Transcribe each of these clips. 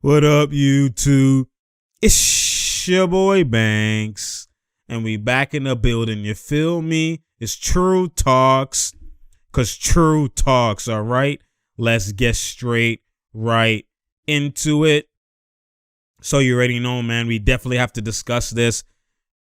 What up, YouTube? It's your boy Banks, and we back in the building. You feel me? It's True Talks, cause True Talks. All right, let's get straight right into it. So you already know, man. We definitely have to discuss this.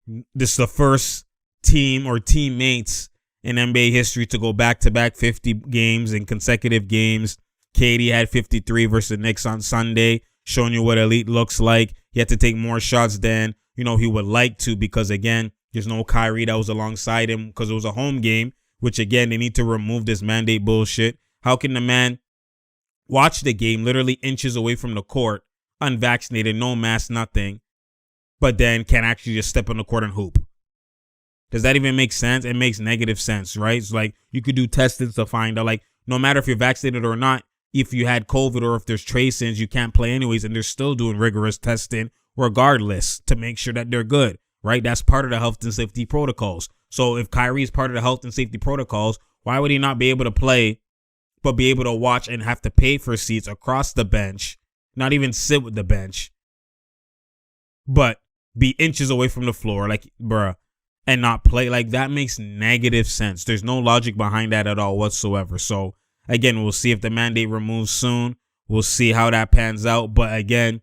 This is the first team or teammates in NBA history to go back-to-back 50 games in consecutive games. KD had 53 versus the Knicks on Sunday, showing you what elite looks like. He had to take more shots than, he would like to because, again, there's no Kyrie that was alongside him because it was a home game, which, again, they need to remove this mandate bullshit. How can the man watch the game literally inches away from the court, unvaccinated, no mask, nothing, but then can actually just step on the court and hoop? Does that even make sense? It makes negative sense, right? It's like you could do testings to find out, like, no matter if you're vaccinated or not, if you had COVID or if there's tracings, you can't play anyways, and they're still doing rigorous testing regardless to make sure that they're good, right? That's part of the health and safety protocols. So if Kyrie is part of the health and safety protocols, why would he not be able to play, but be able to watch and have to pay for seats across the bench, not even sit with the bench, but be inches away from the floor, like, bruh, and not play? Like, that makes negative sense. There's no logic behind that at all whatsoever. So, again, we'll see if the mandate removes soon. We'll see how that pans out. But again,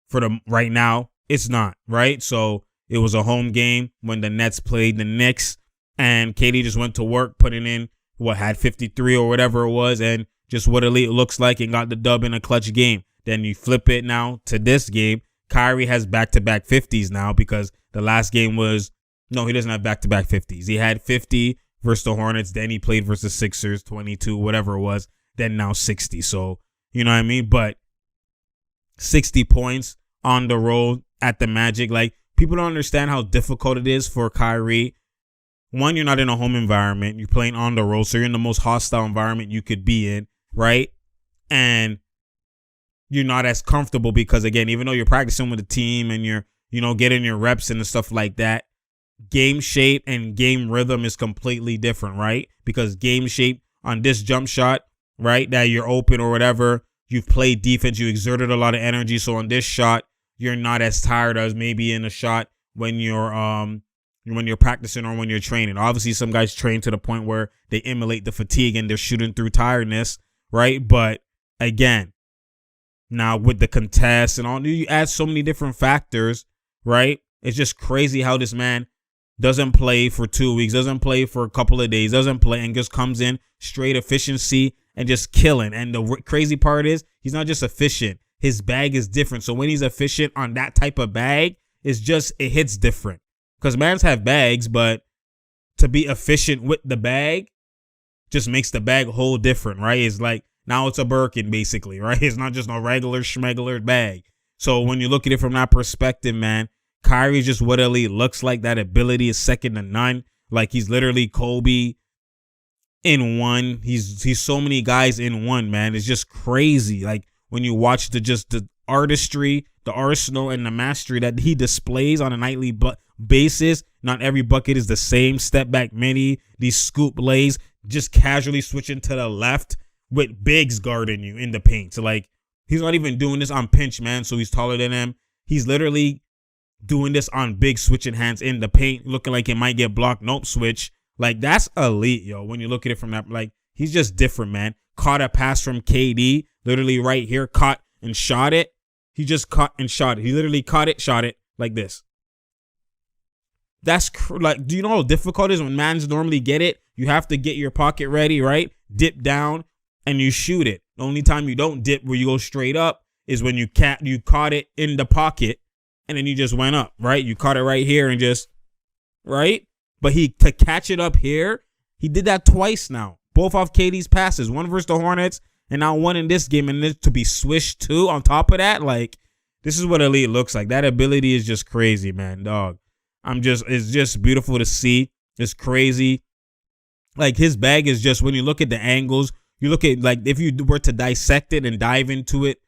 for the right now, it's not, right? So it was a home game when the Nets played the Knicks, and KD just went to work, putting in had 53 or whatever it was, and just what elite looks like, and got the dub in a clutch game. Then you flip it now to this game. Kyrie has back-to-back 50s now because the last game was, no, he doesn't have back-to-back 50s. He had 50 versus the Hornets, then he played versus Sixers, 22, whatever it was, then now 60. So, you know what I mean? But 60 points on the road at the Magic. Like, people don't understand how difficult it is for Kyrie. One, you're not in a home environment. You're playing on the road, so you're in the most hostile environment you could be in, right? And you're not as comfortable because, again, even though you're practicing with the team and you're, getting your reps and stuff like that, game shape and game rhythm is completely different, right? Because game shape on this jump shot, right, that you're open or whatever, you've played defense, you exerted a lot of energy. So on this shot, you're not as tired as maybe in a shot when you're practicing or when you're training. Obviously, some guys train to the point where they emulate the fatigue and they're shooting through tiredness, right? But again, now with the contest and all, you add so many different factors, right? It's just crazy how this man doesn't play for 2 weeks, doesn't play for a couple of days, doesn't play, and just comes in straight efficiency and just killing. And the crazy part is he's not just efficient. His bag is different. So when he's efficient on that type of bag, it hits different. Because mans have bags, but to be efficient with the bag just makes the bag whole different, right? It's like, now it's a Birkin, basically, right? It's not just a regular schmegular bag. So when you look at it from that perspective, man, Kyrie is just what elite looks like. That ability is second to none. Like, he's literally Kobe in one. He's so many guys in one, man. It's just crazy. Like, when you watch the artistry, the arsenal, and the mastery that he displays on a nightly basis. Not every bucket is the same. Step back mini, these scoop lays, just casually switching to the left with bigs guarding you in the paint. So, like, he's not even doing this on pinch, man. So he's taller than him. He's literally doing this on big switching hands in the paint, looking like it might get blocked. Nope, switch. Like, that's elite, yo. When you look at it from that, like, he's just different, man. Caught a pass from KD, literally right here, caught and shot it. He just caught and shot it. He literally caught it, shot it like this. That's like, do you know how difficult it is when mans normally get it? You have to get your pocket ready, right? Dip down and you shoot it. The only time you don't dip where you go straight up is when you caught it in the pocket and then you just went up, right? You caught it right here and just, right? But to catch it up here, he did that twice now. Both off KD's passes. One versus the Hornets and now one in this game. And this to be swished too on top of that. Like, this is what elite looks like. That ability is just crazy, man, dog. It's just beautiful to see. It's crazy. Like, his bag is just, when you look at the angles, you look at, like, if you were to dissect it and dive into it,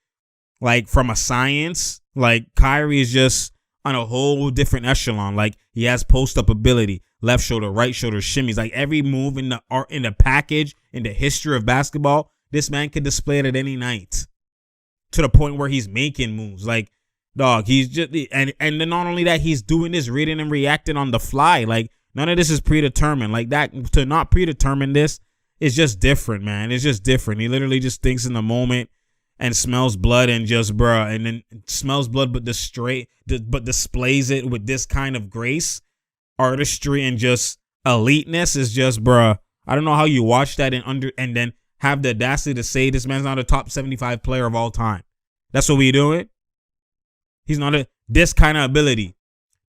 like, from a science, like, Kyrie is just on a whole different echelon. Like, he has post-up ability, left shoulder, right shoulder, shimmies. Like, every move in the package, in the history of basketball, this man can display it at any night. to the point where he's making moves. Like, dog, he's just, and then not only that, he's doing this, reading and reacting on the fly. Like, none of this is predetermined. Like, that, to not predetermine this is just different, man. It's just different. He literally just thinks in the moment and smells blood and just, bruh, and then smells blood, but displays it with this kind of grace, artistry, and just eliteness is just, bruh. I don't know how you watch that and then have the audacity to say this man's not a top 75 player of all time. That's what we doing. He's not this kind of ability,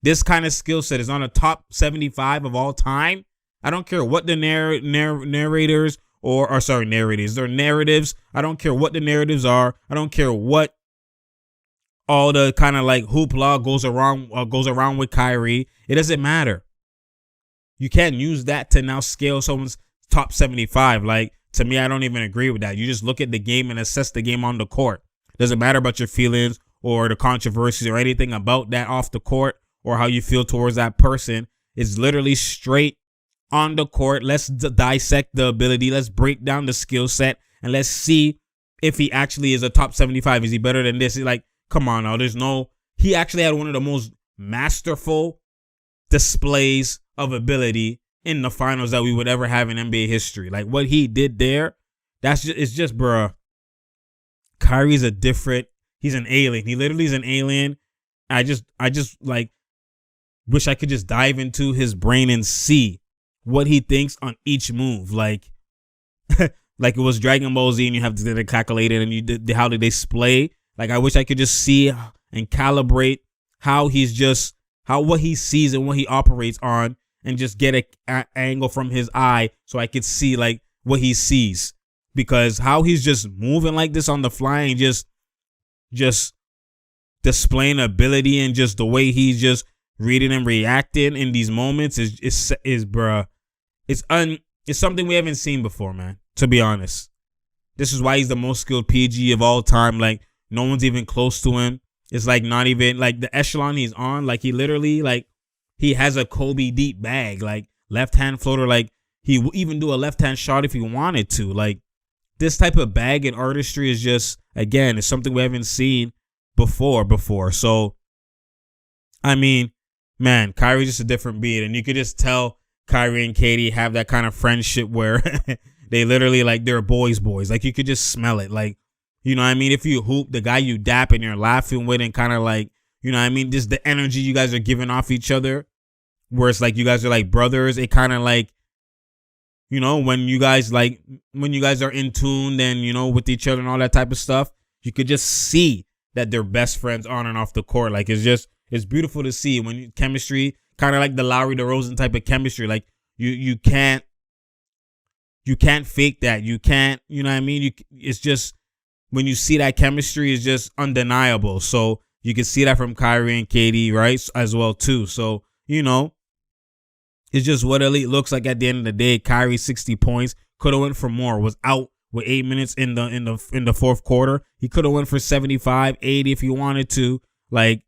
this kind of skill set is on a top 75 of all time. I don't care what the narrators narrators or narratives. I don't care what the narratives are. I don't care what all the kind of like hoopla goes around with Kyrie. It doesn't matter. You can't use that to now scale someone's top 75. Like, to me, I don't even agree with that. You just look at the game and assess the game on the court. Doesn't matter about your feelings or the controversies or anything about that off the court or how you feel towards that person. It's literally straight on the court. Let's dissect the ability. Let's break down the skill set and let's see if he actually is a top 75. Is he better than this? He's like, come on now. He actually had one of the most masterful displays of ability in the finals that we would ever have in NBA history. Like, what he did there, it's just, bruh. Kyrie's he's an alien. He literally is an alien. I just like wish I could just dive into his brain and see what he thinks on each move. Like, like it was Dragon Ball Z and you have to calculate it and you did how they display. Like, I wish I could just see and calibrate how what he sees and what he operates on and just get a angle from his eye so I could see like what he sees, because how he's just moving like this on the fly and just displaying ability and just the way he's just reading and reacting in these moments is bruh. It's something we haven't seen before, man. To be honest, this is why he's the most skilled PG of all time. Like, no one's even close to him. It's like not even like the echelon he's on. Like, he literally like he has a Kobe deep bag, like left hand floater. Like, he will even do a left hand shot if he wanted to. Like, this type of bag and artistry is just, again, it's something we haven't seen before. So, I mean, man, Kyrie's just a different beat, and you could just tell Kyrie and Katie have that kind of friendship where they literally like they're boys. Like, you could just smell it. Like, you know what I mean? If you hoop, the guy you dap and you're laughing with and kind of like, you know what I mean? Just the energy you guys are giving off each other, where it's like you guys are like brothers. It kind of like, you know, when you guys are in tune and, you know, with each other and all that type of stuff, you could just see that they're best friends on and off the court. Like, it's beautiful to see when chemistry, kind of like the Lowry DeRozan type of chemistry. Like, you can't fake that. You can't, you know what I mean? It's just, when you see that chemistry, is just undeniable. So you can see that from Kyrie and Katie, right, as well too. So, you know, it's just what elite looks like at the end of the day. Kyrie 60 points, could have went for more. Was out with 8 minutes in the fourth quarter. He could have went for 75, 80 if he wanted to. Like,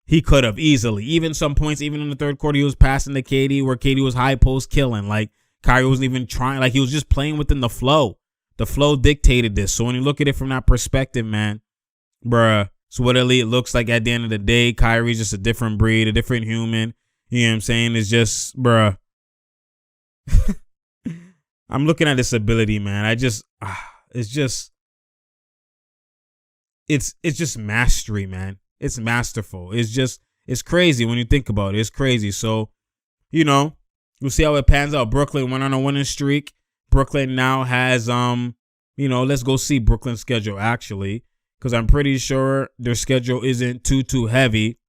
he could have easily. Even some points, even in the third quarter, he was passing to Katie where Katie was high post killing. Like, Kyrie wasn't even trying. Like, he was just playing within the flow. The flow dictated this. So when you look at it from that perspective, man, bruh, it's what elite looks like at the end of the day. Kyrie's just a different breed, a different human. You know what I'm saying? It's just, bruh. I'm looking at this ability, man. It's just mastery, man. It's masterful. It's crazy when you think about it. It's crazy. So, you know, we'll see how it pans out. Brooklyn went on a winning streak. Brooklyn now has, you know, let's go see Brooklyn's schedule actually, because I'm pretty sure their schedule isn't too heavy.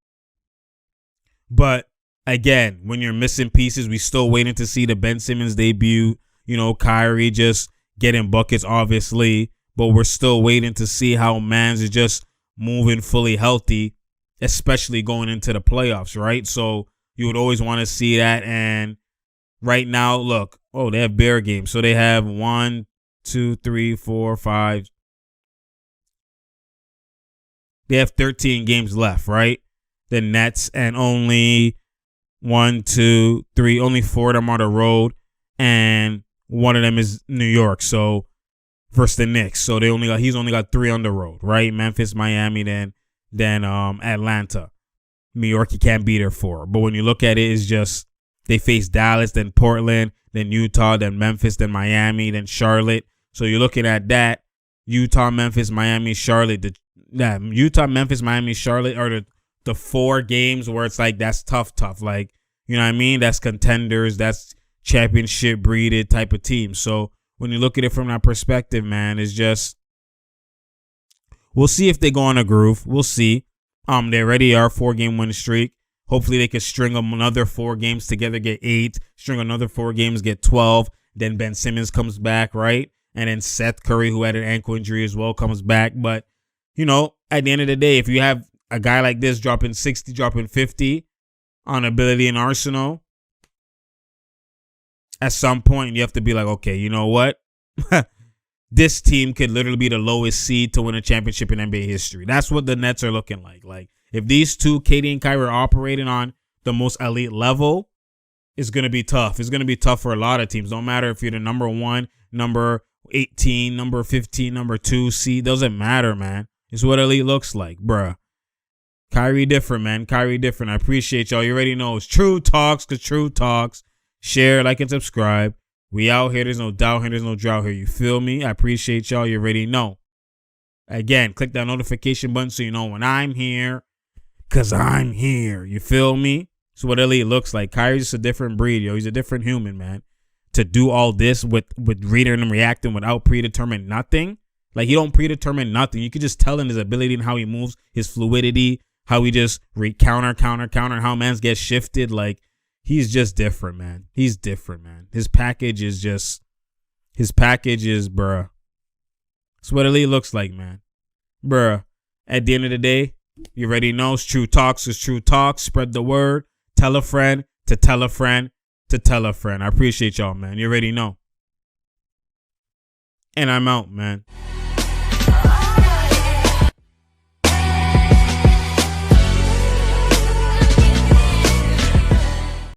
But again, when you're missing pieces, we still waiting to see the Ben Simmons debut. You know, Kyrie just getting buckets, obviously, but we're still waiting to see how Mans is just moving fully healthy, especially going into the playoffs, right? So you would always want to see that. And right now, look, they have Bear games. So they have 1, 2, 3, 4, 5. They have 13 games left, right? The Nets, and only 1, 2, 3, only 4 of them are on the road, and one of them is New York. So versus the Knicks. So he's only got 3 on the road, right? Memphis, Miami, then Atlanta. New York, he can't beat her for. But when you look at it, it's just they face Dallas, then Portland, then Utah, then Memphis, then Miami, then Charlotte. So you're looking at that. Utah, Memphis, Miami, Charlotte. Utah, Memphis, Miami, Charlotte are the 4 games where it's like that's tough. Like, you know what I mean? That's contenders. That's championship breeded type of team. So when you look at it from that perspective, man, it's just we'll see if they go on a groove. We'll see. They already are 4-game win streak. Hopefully they could string them another 4 games together, get 8. String another 4 games, get 12. Then Ben Simmons comes back, right? And then Seth Curry, who had an ankle injury as well, comes back. But, you know, at the end of the day, if you have a guy like this dropping 60, dropping 50 on ability and arsenal, at some point you have to be like, okay, you know what? This team could literally be the lowest seed to win a championship in NBA history. That's what the Nets are looking like. Like, if these two, KD and Kyrie, are operating on the most elite level, it's going to be tough. It's going to be tough for a lot of teams. Don't matter if you're the number 1, number 18, number 15, number 2 seed. Doesn't matter, man. It's what elite looks like, bruh. Kyrie different, man. Kyrie different. I appreciate y'all. You already know it's True Talks, because True Talks. Share, like, and subscribe. We out here. There's no doubt here. There's no drought here. You feel me? I appreciate y'all. You already know. Again, click that notification button so you know when I'm here. Because I'm here. You feel me? It's what elite looks like. Kyrie's just a different breed, yo. He's a different human, man. To do all this with reading and reacting without predetermined nothing. Like, he don't predetermine nothing. You could just tell in his ability and how he moves, his fluidity, how he just counter, how man's get shifted. Like, he's just different, man. He's different, man. His package is, bruh. It's what elite looks like, man. Bruh. At the end of the day, you already know it's True Talks is True Talks. Spread the word. Tell a friend to tell a friend to tell a friend. I appreciate y'all, man. You already know. And I'm out, man.